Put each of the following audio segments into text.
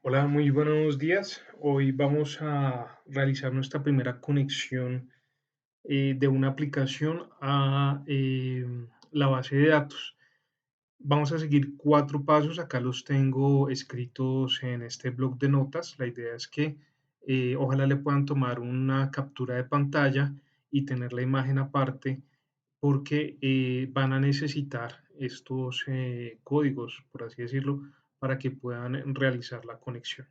Hola, muy buenos días. Hoy vamos a realizar nuestra primera conexión de una aplicación a la base de datos. Vamos a seguir cuatro pasos. Acá los tengo escritos en este blog de notas. La idea es que ojalá le puedan tomar una captura de pantalla y tener la imagen aparte porque van a necesitar estos códigos, por así decirlo, para que puedan realizar la conexión.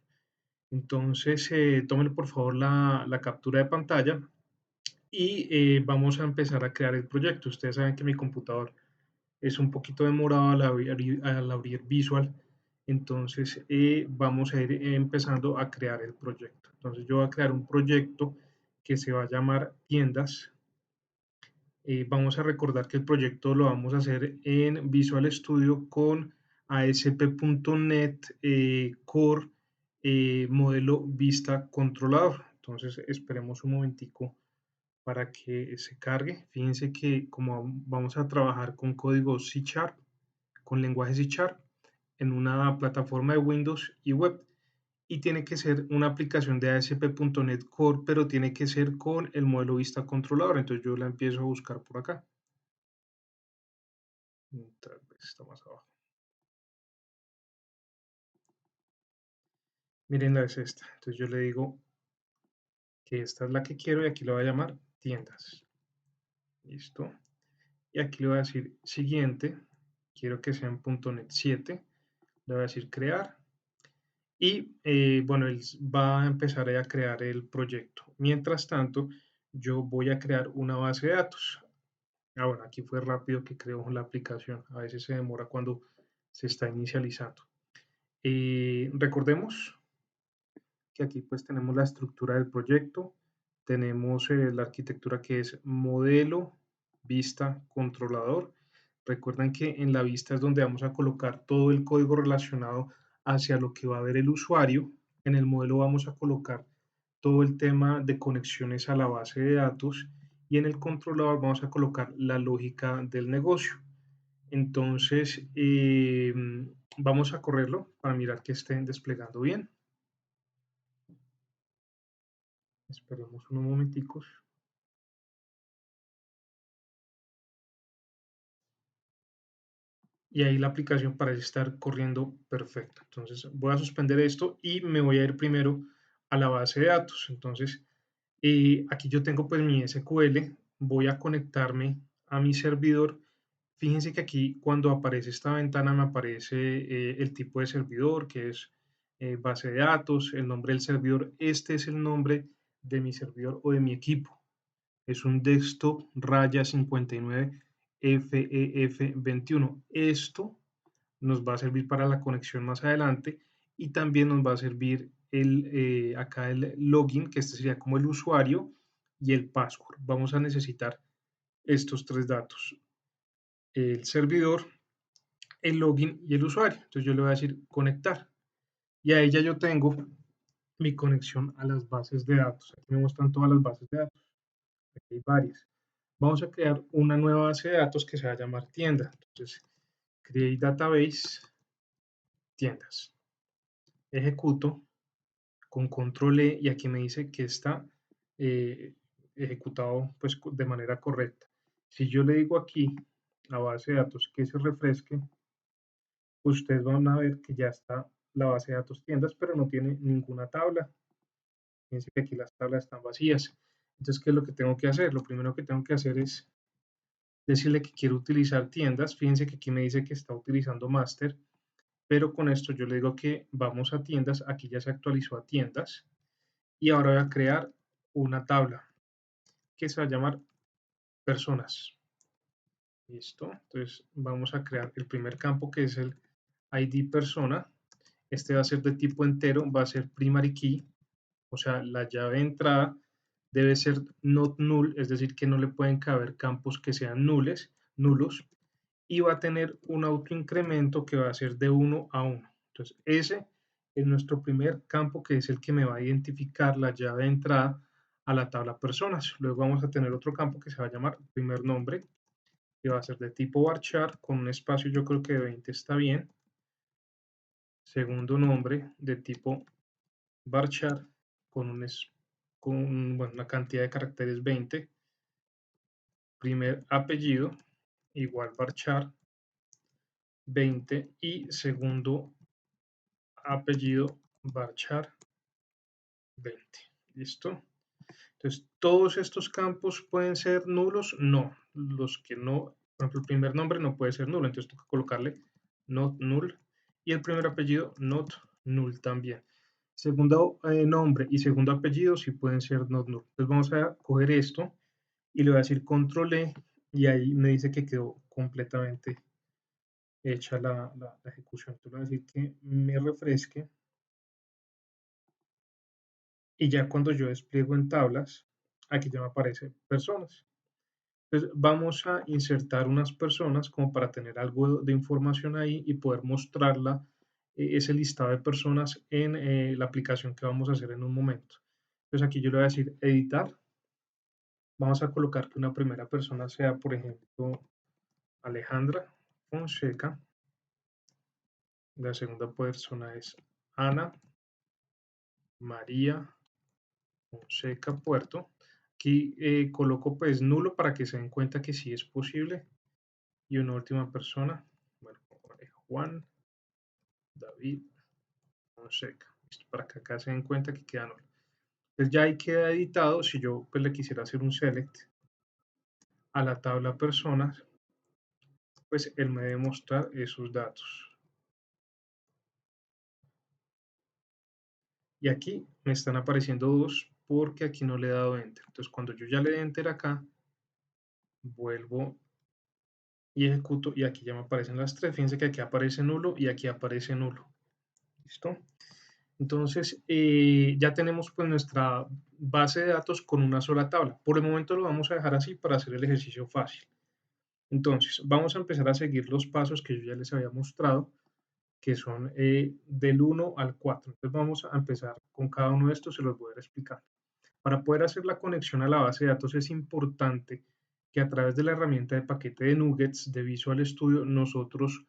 Entonces, tomen por favor la captura de pantalla y vamos a empezar a crear el proyecto. Ustedes saben que mi computador es un poquito demorado al abrir Visual, entonces vamos a ir empezando a crear el proyecto. Entonces, yo voy a crear un proyecto que se va a llamar tiendas. Vamos a recordar que el proyecto lo vamos a hacer en Visual Studio con ASP.NET Core modelo vista controlador. Entonces esperemos un momentico para que se cargue. Fíjense que como vamos a trabajar con código C Sharp, con lenguaje C Sharp, en una plataforma de Windows y web, y tiene que ser una aplicación de ASP.NET Core, pero tiene que ser con el modelo vista controlador. Entonces yo la empiezo a buscar por acá. Tal vez está más abajo. Miren, la es esta. Entonces yo le digo que esta es la que quiero y aquí lo voy a llamar tiendas. Listo. Y aquí le voy a decir siguiente. Quiero que sea en .NET 7. Le voy a decir crear. Y bueno, él va a empezar a crear el proyecto. Mientras tanto, yo voy a crear una base de datos. Bueno, aquí fue rápido que creó la aplicación. A veces se demora cuando se está inicializando. Recordemos que aquí pues tenemos la estructura del proyecto, tenemos la arquitectura que es modelo, vista, controlador. Recuerden que en la vista es donde vamos a colocar todo el código relacionado hacia lo que va a ver el usuario. En el modelo vamos a colocar todo el tema de conexiones a la base de datos y en el controlador vamos a colocar la lógica del negocio. Entonces, vamos a correrlo para mirar que estén desplegando bien. Esperemos unos momenticos. Y ahí la aplicación parece estar corriendo perfecto. Entonces voy a suspender esto y me voy a ir primero a la base de datos. Entonces aquí yo tengo pues mi SQL, voy a conectarme a mi servidor. Fíjense que aquí cuando aparece esta ventana me aparece el tipo de servidor que es base de datos, el nombre del servidor. Este es el nombre de mi servidor o de mi equipo. Es un desktop raya 59 FEF21. Esto nos va a servir para la conexión más adelante y también nos va a servir acá el login, que este sería como el usuario y el password. Vamos a necesitar estos tres datos, el servidor, el login y el usuario. Entonces yo le voy a decir conectar y a ella yo tengo mi conexión a las bases de datos. Aquí me muestran todas las bases de datos. Aquí hay varias. Vamos a crear una nueva base de datos que se va a llamar tienda. Entonces, create database, tiendas. Ejecuto con control E y aquí me dice que está eh, ejecutado pues, de manera correcta. Si yo le digo aquí a base de datos que se refresque, ustedes van a ver que ya está la base de datos tiendas, pero no tiene ninguna tabla. Fíjense que aquí las tablas están vacías. Entonces, ¿qué es lo que tengo que hacer? Lo primero que tengo que hacer es decirle que quiero utilizar tiendas. Fíjense que aquí me dice que está utilizando master, pero con esto yo le digo que vamos a tiendas. Aquí ya se actualizó a tiendas y ahora voy a crear una tabla que se va a llamar personas. Listo. Entonces vamos a crear el primer campo que es el ID persona. Este va a ser de tipo entero, va a ser primary key, o sea, la llave de entrada debe ser not null, es decir, que no le pueden caber campos que sean nulos, y va a tener un autoincremento que va a ser de 1 a 1. Entonces, ese es nuestro primer campo, que es el que me va a identificar la llave de entrada a la tabla personas. Luego vamos a tener otro campo que se va a llamar primer nombre, que va a ser de tipo varchar, con un espacio yo creo que de 20 está bien. segundo nombre de tipo varchar con bueno, una cantidad de caracteres 20, primer apellido igual varchar 20 y segundo apellido varchar 20. ¿Listo? Entonces, ¿todos estos campos pueden ser nulos? No. Los que no, por ejemplo, el primer nombre no puede ser nulo, entonces toca colocarle not null y el primer apellido not null también. Segundo nombre y segundo apellido sí pueden ser not null. Entonces vamos a coger esto y le voy a decir control E y ahí me dice que quedó completamente hecha la ejecución. Entonces voy a decir que me refresque y ya cuando yo despliego en tablas, aquí ya me aparecen personas. Entonces vamos a insertar unas personas como para tener algo de información ahí y poder mostrarla, ese listado de personas en la aplicación que vamos a hacer en un momento. Entonces aquí yo le voy a decir editar. Vamos a colocar que una primera persona sea, por ejemplo, Alejandra Fonseca. La segunda persona es Ana María Fonseca Puerto. Aquí coloco pues nulo para que se den cuenta que sí es posible. Y una última persona, bueno, Juan David Fonseca. Listo, para que acá se den cuenta que queda nulo. Entonces ya ahí queda editado. Si yo pues le quisiera hacer un select a la tabla personas, pues él me debe mostrar esos datos. Y aquí me están apareciendo dos porque aquí no le he dado enter. Entonces cuando yo ya le dé enter acá, vuelvo y ejecuto y aquí ya me aparecen las tres. Fíjense que aquí aparece nulo y aquí aparece nulo. ¿Listo? Entonces ya tenemos pues nuestra base de datos con una sola tabla. Por el momento lo vamos a dejar así para hacer el ejercicio fácil. Entonces vamos a empezar a seguir los pasos que yo ya les había mostrado, que son del 1 al 4. Entonces vamos a empezar con cada uno de estos, se los voy a ir explicando. Para poder hacer la conexión a la base de datos es importante que a través de la herramienta de paquete de nuggets de Visual Studio nosotros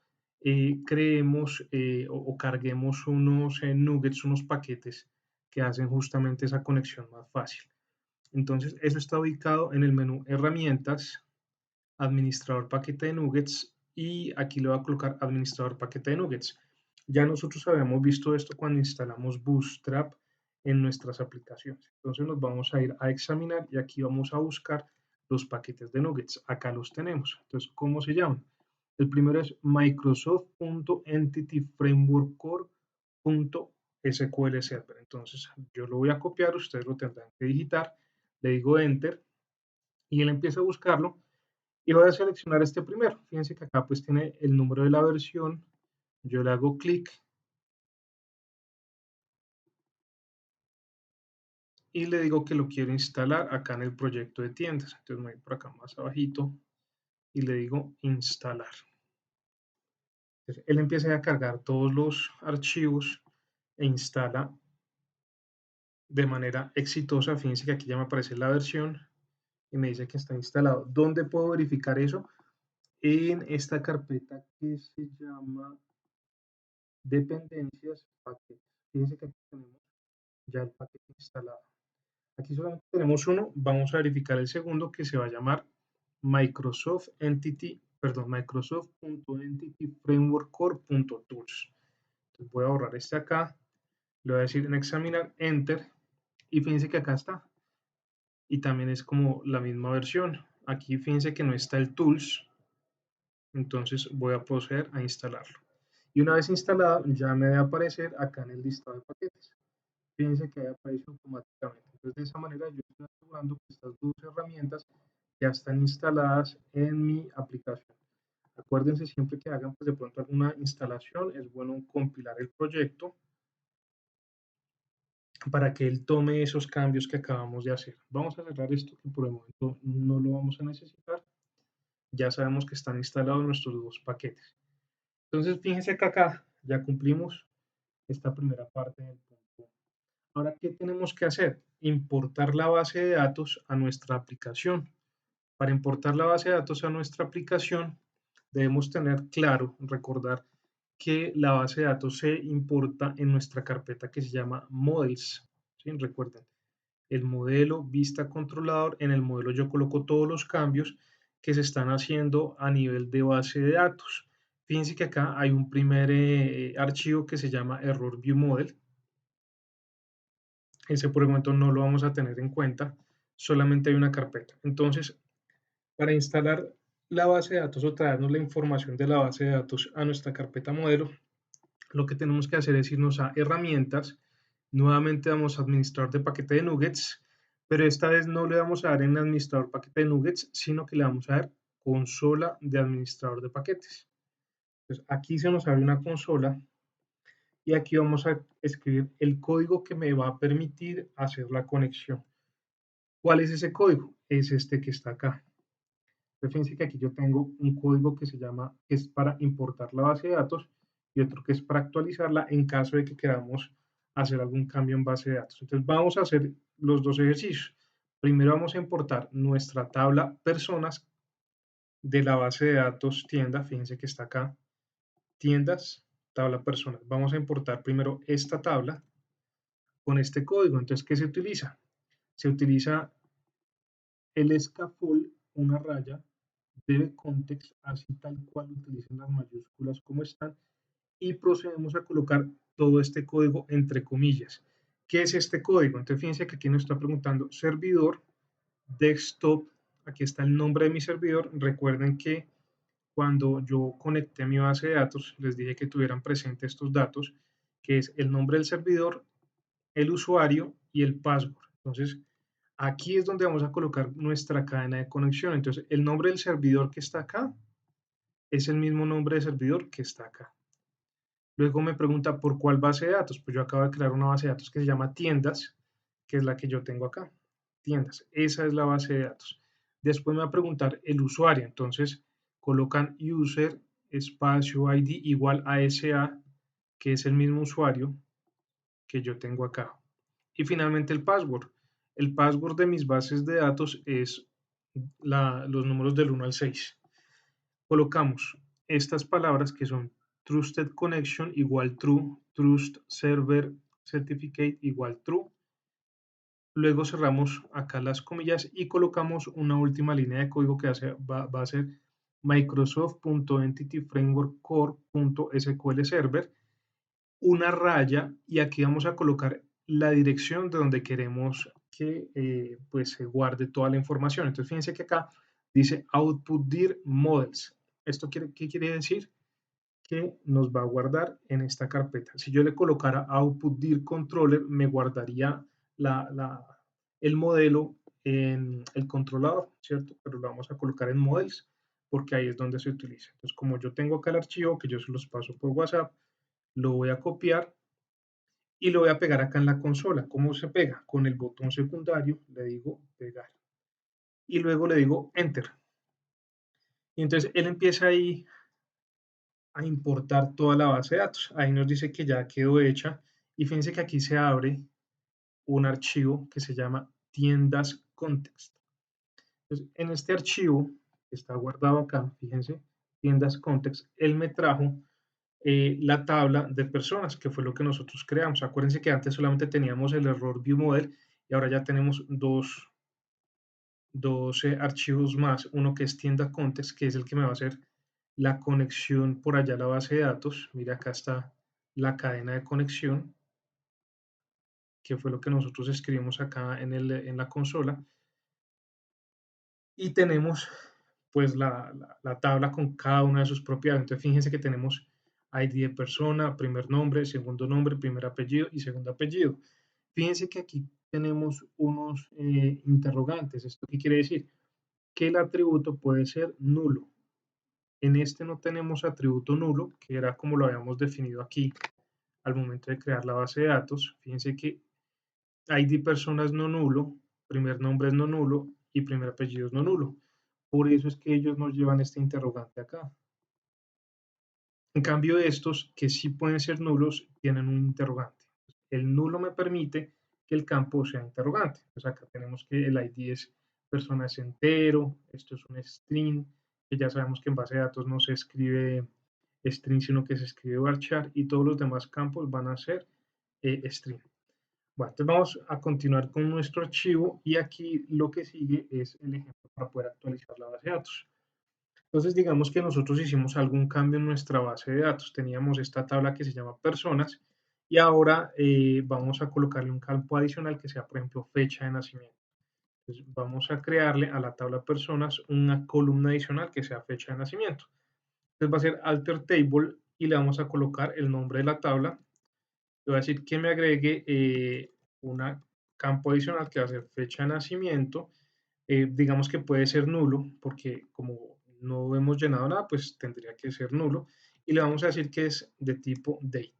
creemos o carguemos unos nuggets, unos paquetes que hacen justamente esa conexión más fácil. Entonces, eso está ubicado en el menú Herramientas, Administrador Paquete de Nuggets y aquí le voy a colocar Administrador Paquete de Nuggets. Ya nosotros habíamos visto esto cuando instalamos Bootstrap en nuestras aplicaciones. Entonces nos vamos a ir a examinar y aquí vamos a buscar los paquetes de nuggets. Acá los tenemos. Entonces, ¿cómo se llaman? El primero es Microsoft.entityframeworkcore.sql Server. Entonces, yo lo voy a copiar, ustedes lo tendrán que digitar. Le digo Enter y él empieza a buscarlo y voy a seleccionar este primero. Fíjense que acá pues tiene el número de la versión. Yo le hago clic y le digo que lo quiero instalar acá en el proyecto de tiendas. Entonces me voy por acá más abajito y le digo instalar. Entonces, él empieza a cargar todos los archivos e instala de manera exitosa. Fíjense que aquí ya me aparece la versión y me dice que está instalado. ¿Dónde puedo verificar eso? En esta carpeta que se llama dependencias paquetes. Fíjense que aquí tenemos ya el paquete instalado. Aquí solamente tenemos uno, vamos a verificar el segundo que se va a llamar Microsoft.entityframeworkcore.tools. Entonces voy a borrar este acá, le voy a decir en examinar, enter, y fíjense que acá está. Y también es como la misma versión. Aquí fíjense que no está el tools, entonces voy a proceder a instalarlo. Y una vez instalado, ya me debe aparecer acá en el listado de paquetes. Fíjense que ahí aparece automáticamente. Entonces, de esa manera yo estoy asegurando que estas dos herramientas ya están instaladas en mi aplicación. Acuérdense siempre que hagan pues, de pronto alguna instalación, es bueno compilar el proyecto para que él tome esos cambios que acabamos de hacer. Vamos a cerrar esto que por el momento no lo vamos a necesitar. Ya sabemos que están instalados nuestros dos paquetes. Entonces, fíjense que acá ya cumplimos esta primera parte del punto. Ahora, ¿qué tenemos que hacer? Importar la base de datos a nuestra aplicación. Para importar la base de datos a nuestra aplicación, debemos tener claro, recordar que la base de datos se importa en nuestra carpeta que se llama models. ¿Sí? Recuerden, el modelo vista controlador, en el modelo yo coloco todos los cambios que se están haciendo a nivel de base de datos. Fíjense que acá hay un primer archivo que se llama error view model. Ese por el momento no lo vamos a tener en cuenta, solamente hay una carpeta. Entonces, para instalar la base de datos o traernos la información de la base de datos a nuestra carpeta modelo, lo que tenemos que hacer es irnos a herramientas. Nuevamente vamos a administrador de paquete de nuggets, pero esta vez no le vamos a dar en administrador paquete de nuggets, sino que le vamos a dar consola de administrador de paquetes. Entonces, aquí se nos abre una consola y aquí vamos a escribir el código que me va a permitir hacer la conexión. ¿Cuál es ese código? Es este que está acá. Entonces, fíjense que aquí yo tengo un código que se llama, que es para importar la base de datos y otro que es para actualizarla en caso de que queramos hacer algún cambio en base de datos. Entonces vamos a hacer los dos ejercicios. Primero vamos a importar nuestra tabla personas de la base de datos tienda, fíjense que está acá, tiendas, tabla personas. Vamos a importar primero esta tabla con este código. Entonces, ¿qué se utiliza? Se utiliza el scaffold, una raya, debe context, así tal cual utilicen las mayúsculas como están, y procedemos a colocar todo este código entre comillas. ¿Qué es este código? Entonces, fíjense que aquí nos está preguntando servidor, desktop, aquí está el nombre de mi servidor. Recuerden que cuando yo conecté mi base de datos, les dije que tuvieran presente estos datos, que es el nombre del servidor, el usuario y el password. Entonces, aquí es donde vamos a colocar nuestra cadena de conexión. Entonces, el nombre del servidor que está acá es el mismo nombre de servidor que está acá. Luego me pregunta por cuál base de datos. Pues yo acabo de crear una base de datos que se llama tiendas, que es la que yo tengo acá. Tiendas, esa es la base de datos. Después me va a preguntar el usuario. Entonces, colocan user espacio ID igual a SA, que es el mismo usuario que yo tengo acá. Y finalmente el password. El password de mis bases de datos es los números del 1 al 6. Colocamos estas palabras que son Trusted Connection igual true, Trust Server Certificate igual true. Luego cerramos acá las comillas y colocamos una última línea de código que va a ser microsoft.entityframeworkcore.sql server, una raya, y aquí vamos a colocar la dirección de donde queremos que pues se guarde toda la información. Entonces fíjense que acá dice output dir models. ¿Esto qué quiere decir? Que nos va a guardar en esta carpeta. Si yo le colocara output dir controller, me guardaría el modelo en el controlador, ¿cierto? Pero lo vamos a colocar en models porque ahí es donde se utiliza. Entonces, como yo tengo acá el archivo que yo se los paso por WhatsApp, lo voy a copiar y lo voy a pegar acá en la consola. ¿Cómo se pega? Con el botón secundario le digo pegar y luego le digo enter. Y entonces él empieza ahí a importar toda la base de datos. Ahí nos dice que ya quedó hecha y fíjense que aquí se abre un archivo que se llama tiendas context. Entonces, en este archivo que está guardado acá, fíjense, tiendas context, él me trajo la tabla de personas, que fue lo que nosotros creamos. Acuérdense que antes solamente teníamos el error view model y ahora ya tenemos dos archivos más, uno que es tienda context, que es el que me va a hacer la conexión por allá a la base de datos. Mira, acá está la cadena de conexión, que fue lo que nosotros escribimos acá en la consola. Y tenemos pues la tabla con cada una de sus propiedades. Entonces fíjense que tenemos ID de persona, primer nombre, segundo nombre, primer apellido y segundo apellido. Fíjense que aquí tenemos unos interrogantes. ¿Esto qué quiere decir? Que el atributo puede ser nulo. En este no tenemos atributo nulo, que era como lo habíamos definido aquí al momento de crear la base de datos. Fíjense que ID persona es no nulo, primer nombre es no nulo y primer apellido es no nulo. Por eso es que ellos nos llevan este interrogante acá. En cambio, estos que sí pueden ser nulos tienen un interrogante. El nulo me permite que el campo sea interrogante. Entonces acá tenemos que el ID es persona es entero, esto es un string, que ya sabemos que en base de datos no se escribe string, sino que se escribe varchar y todos los demás campos van a ser string. Bueno, entonces vamos a continuar con nuestro archivo y aquí lo que sigue es el ejemplo para poder actualizar la base de datos. Entonces, digamos que nosotros hicimos algún cambio en nuestra base de datos. Teníamos esta tabla que se llama personas y ahora vamos a colocarle un campo adicional que sea, por ejemplo, fecha de nacimiento. Entonces, vamos a crearle a la tabla personas una columna adicional que sea fecha de nacimiento. Entonces va a ser alter table y le vamos a colocar el nombre de la tabla. Le voy a decir que me agregue un campo adicional que va a ser fecha de nacimiento. Digamos que puede ser nulo, porque como no hemos llenado nada, pues tendría que ser nulo. Y le vamos a decir que es de tipo date.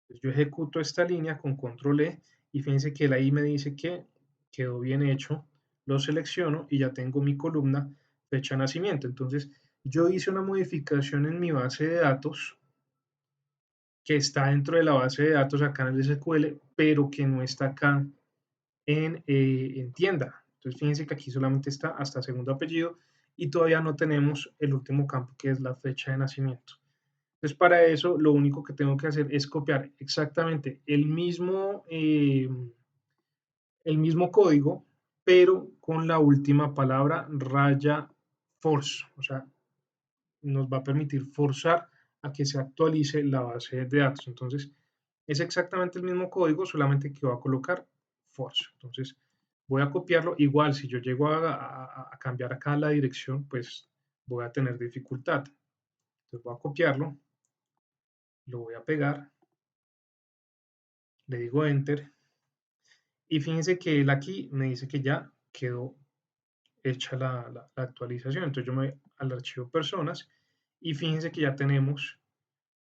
Entonces yo ejecuto esta línea con control E y fíjense que él ahí me dice que quedó bien hecho. Lo selecciono y ya tengo mi columna fecha de nacimiento. Entonces yo hice una modificación en mi base de datos que está dentro de la base de datos acá en el SQL, pero que no está acá en tienda. Entonces, fíjense que aquí solamente está hasta segundo apellido y todavía no tenemos el último campo que es la fecha de nacimiento. Entonces, para eso, lo único que tengo que hacer es copiar exactamente el mismo código, pero con la última palabra raya force. O sea, nos va a permitir forzar a que se actualice la base de datos. Entonces, es exactamente el mismo código, solamente que va a colocar force. Entonces, voy a copiarlo. Igual, si yo llego a cambiar acá la dirección, pues voy a tener dificultad. Entonces, voy a copiarlo, lo voy a pegar, le digo enter. Y fíjense que él aquí me dice que ya quedó hecha la actualización. Entonces, yo me voy al archivo personas y fíjense que ya tenemos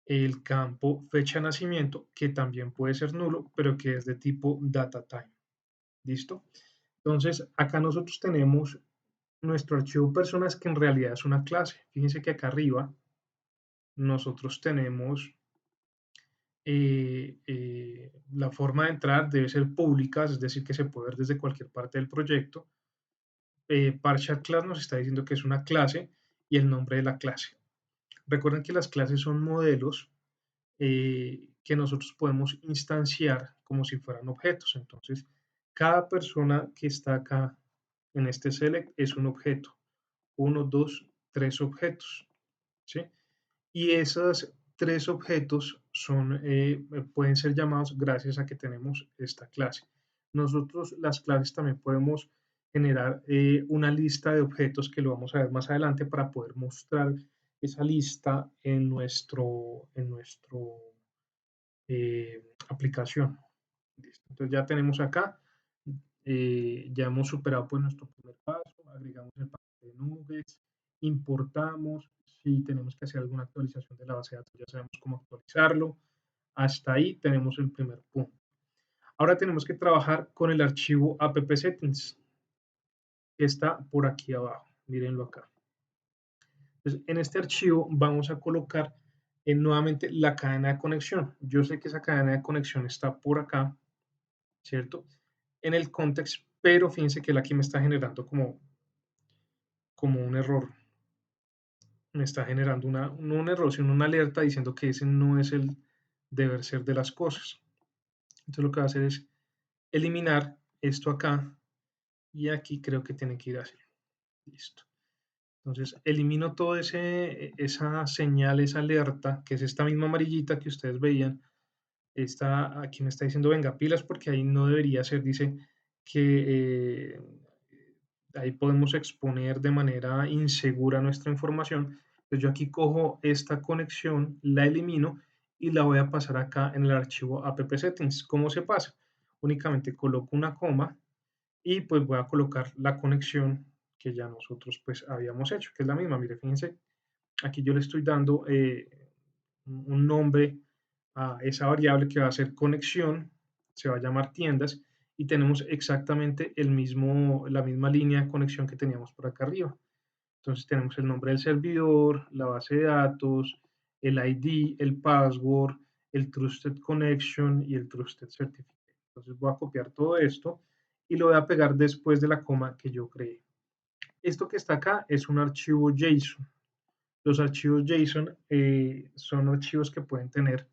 el campo fecha de nacimiento, que también puede ser nulo, pero que es de tipo data time. ¿Listo? Entonces, acá nosotros tenemos nuestro archivo personas, que en realidad es una clase. Fíjense que acá arriba nosotros tenemos la forma de entrar debe ser pública, es decir, que se puede ver desde cualquier parte del proyecto. Partial class nos está diciendo que es una clase y el nombre de la clase. Recuerden que las clases son modelos que nosotros podemos instanciar como si fueran objetos. Entonces, cada persona que está acá en este select es un objeto. Uno, dos, tres objetos. ¿Sí? Y esos tres objetos pueden ser llamados gracias a que tenemos esta clase. Nosotros las clases también podemos generar una lista de objetos que lo vamos a ver más adelante para poder mostrar esa lista en nuestro aplicación. Listo. Entonces ya tenemos acá, ya hemos superado pues nuestro primer paso, agregamos el paquete de nubes, importamos, si tenemos que hacer alguna actualización de la base de datos ya sabemos cómo actualizarlo, hasta ahí tenemos el primer punto. Ahora tenemos que trabajar con el archivo app settings, que está por aquí abajo, mírenlo acá. Entonces, en este archivo vamos a colocar nuevamente la cadena de conexión. Yo sé que esa cadena de conexión está por acá, ¿cierto? En el context, pero fíjense que él aquí me está generando como un error. Me está generando no un error, sino una alerta diciendo que ese no es el deber ser de las cosas. Entonces lo que va a hacer es eliminar esto acá y aquí creo que tiene que ir así. Listo. Entonces elimino todo esa señal, esa alerta, que es esta misma amarillita que ustedes veían. Aquí me está diciendo, venga, pilas, porque ahí no debería ser. Dice que ahí podemos exponer de manera insegura nuestra información. Entonces yo aquí cojo esta conexión, la elimino y la voy a pasar acá en el archivo app settings. ¿Cómo se pasa? Únicamente coloco una coma y pues voy a colocar la conexión que ya nosotros pues habíamos hecho, que es la misma. Mire, fíjense, aquí yo le estoy dando un nombre a esa variable que va a ser conexión, se va a llamar tiendas y tenemos exactamente la misma línea de conexión que teníamos por acá arriba. Entonces tenemos el nombre del servidor, la base de datos, el ID, el password, el Trusted Connection y el Trusted Certificate. Entonces voy a copiar todo esto y lo voy a pegar después de la coma que yo creé. Esto que está acá es un archivo JSON. Los archivos JSON son archivos que pueden tener,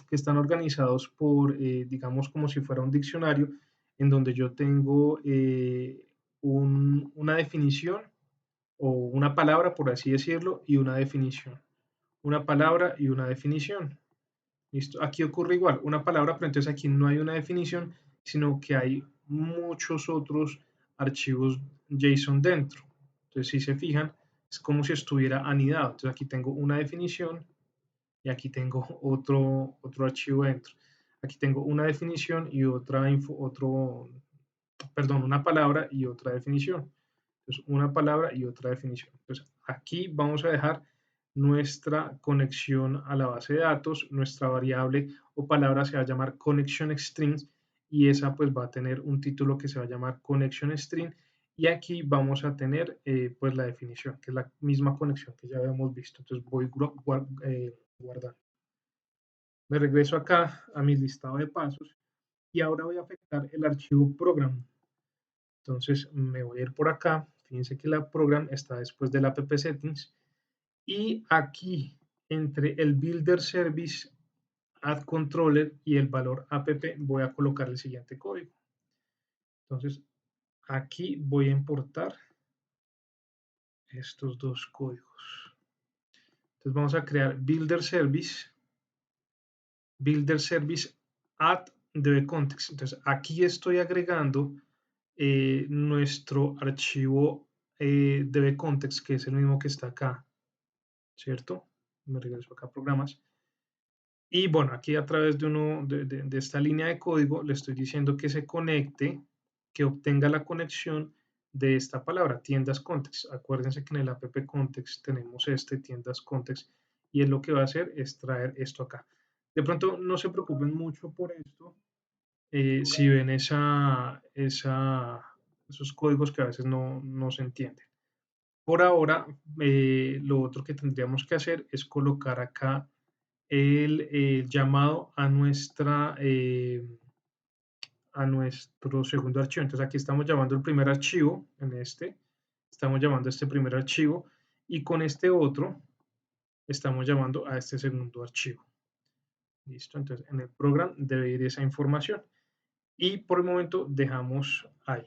que están organizados por, digamos, como si fuera un diccionario, en donde yo tengo una definición o una palabra, por así decirlo, y una definición. Una palabra y una definición. ¿Listo? Aquí ocurre igual, una palabra, pero entonces aquí no hay una definición, sino que hay muchos otros archivos JSON dentro. Entonces, si se fijan, es como si estuviera anidado. Entonces, aquí tengo una definición y aquí tengo otro archivo dentro. Aquí tengo una definición y otra perdón, una palabra y otra definición. Entonces, una palabra y otra definición. Entonces, aquí vamos a dejar nuestra conexión a la base de datos, nuestra variable o palabra se va a llamar connection string y esa pues va a tener un título que se va a llamar connection string y aquí vamos a tener pues la definición, que es la misma conexión que ya habíamos visto. Entonces voy guardando. Me regreso acá a mi listado de pasos y ahora voy a afectar el archivo program. Entonces me voy a ir por acá. Fíjense que la program está después del app settings y aquí entre el builder service add controller y el valor app voy a colocar el siguiente código. Entonces aquí voy a importar estos dos códigos. Entonces vamos a crear builder service add dbcontext. Entonces aquí estoy agregando nuestro archivo dbcontext, que es el mismo que está acá, ¿cierto? Me regreso acá a programas. Y bueno, aquí a través de esta línea de código le estoy diciendo que se conecte, que obtenga la conexión de esta palabra, tiendas context. Acuérdense que en el app context tenemos este tiendas context y es lo que va a hacer es traer esto acá. De pronto no se preocupen mucho por esto, si ven esos códigos que a veces no se entienden. Por ahora, lo otro que tendríamos que hacer es colocar acá el llamado a nuestro segundo archivo. Entonces aquí estamos llamando el primer archivo, estamos llamando a este primer archivo y con este otro estamos llamando a este segundo archivo. Listo, entonces en el program debe ir esa información y por el momento dejamos ahí.